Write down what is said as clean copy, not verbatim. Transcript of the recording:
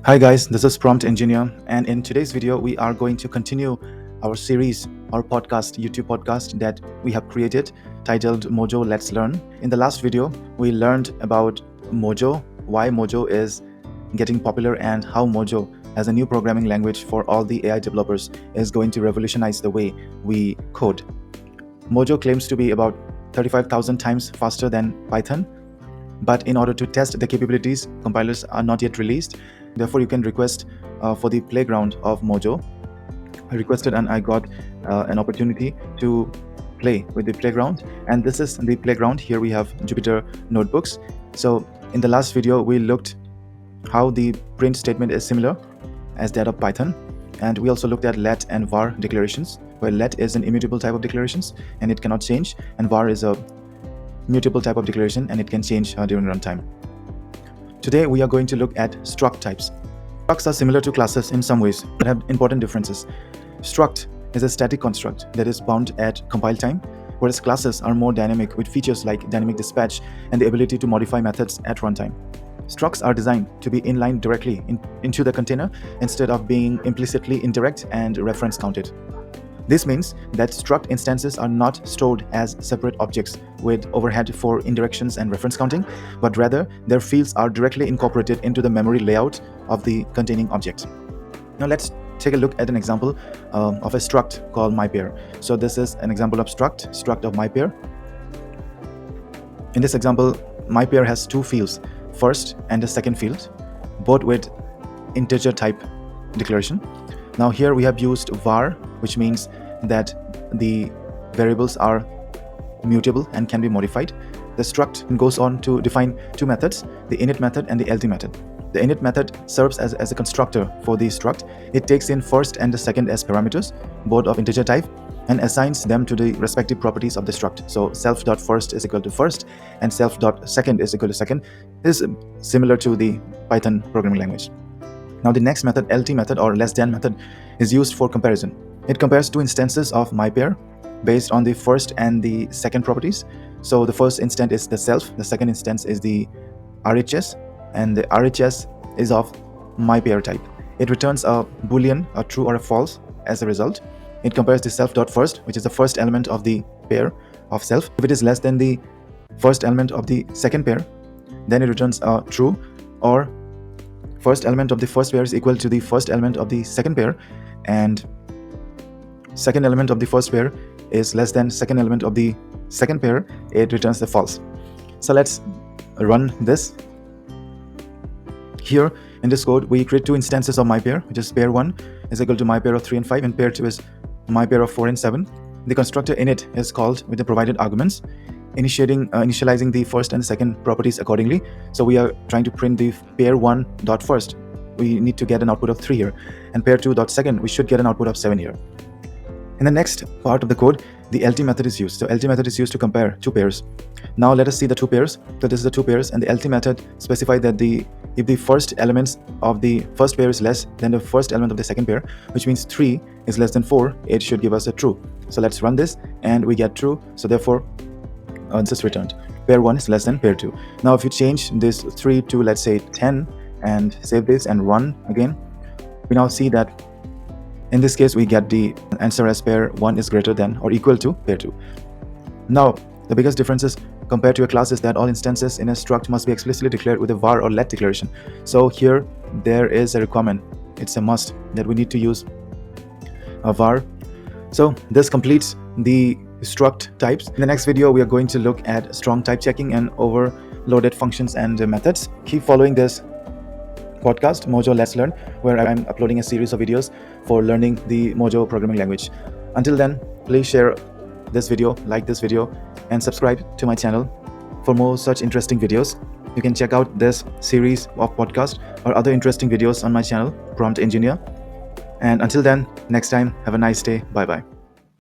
Hi guys, this is Prompt Engineer, and in today's video we are going to continue our series, our podcast, YouTube podcast that we have created titled MOJO Let's Learn. In the last video, we learned about MOJO, why MOJO is getting popular, and how MOJO as a new programming language for all the AI developers is going to revolutionize the way we code. MOJO claims to be about 35,000 times faster than Python, but in order to test the capabilities, compilers are not yet released. Therefore, you can request for the playground of MOJO. I requested and I got an opportunity to play with the playground. And this is the playground. Here we have Jupyter notebooks. So in the last video, we looked how the print statement is similar as that of Python. And we also looked at let and var declarations, where let is an immutable type of declarations and it cannot change, and var is a mutable type of declaration and it can change during runtime. Today we are going to look at struct types. Structs are similar to classes in some ways, but have important differences. Struct is a static construct that is bound at compile time, whereas classes are more dynamic with features like dynamic dispatch and the ability to modify methods at runtime. Structs are designed to be inlined directly into the container instead of being implicitly indirect and reference counted. This means that struct instances are not stored as separate objects with overhead for indirections and reference counting, but rather their fields are directly incorporated into the memory layout of the containing object. Now let's take a look at an example of a struct called myPair. So this is an example of struct of myPair. In this example, myPair has two fields, first and the second field, both with integer type declaration. Now here we have used var, which means that the variables are mutable and can be modified. The struct goes on to define two methods, the init method and the lt method. The init method serves as a constructor for the struct. It takes in first and the second as parameters, both of integer type, and assigns them to the respective properties of the struct. So self.first is equal to first and self.second is equal to second. This is similar to the Python programming language. Now the next method, lt method or less than method, is used for comparison. It compares two instances of myPair based on the first and the second properties. So the first instance is the self, the second instance is the RHS, and the RHS is of myPair type. It returns a boolean, a true or a false as a result. It compares the self.first, which is the first element of the pair of self. If it is less than the first element of the second pair, then it returns a true, or first element of the first pair is equal to the first element of the second pair, and second element of the first pair is less than second element of the second pair, it returns the false. So let's run this. Here in this code, we create two instances of myPair, which is pair 1 is equal to myPair of 3 and 5, and pair 2 is myPair of 4 and 7. The constructor init is called with the provided arguments, initializing the first and second properties accordingly. So we are trying to print the pair 1 dot first. We need to get an output of 3 here, and pair 2 dot second, we should get an output of 7 here. In the next part of the code, the lt method is used. So lt method is used to compare two pairs. Now let us see the two pairs. So this is the two pairs, and the lt method specifies that if the first elements of the first pair is less than the first element of the second pair, which means 3 is less than 4, it should give us a true. So let's run this and we get true. So therefore this is returned. Pair 1 is less than pair 2. Now if you change this 3 to, let's say, 10 and save this and run again, we now see that in this case we get the answer as pair 1 is greater than or equal to pair 2. Now the biggest differences compared to a class is that all instances in a struct must be explicitly declared with a var or let declaration. So here there is a requirement, it's a must that we need to use a var. So this completes the struct types. In the next video we are going to look at strong type checking and overloaded functions and methods. Keep following this podcast, MOJO Let's Learn, where I'm uploading a series of videos for learning the MOJO programming language. Until then, please share this video, like this video, and subscribe to my channel for more such interesting videos. You can check out this series of podcasts or other interesting videos on my channel, Prompt Engineer. And until then, next time, have a nice day. Bye-bye.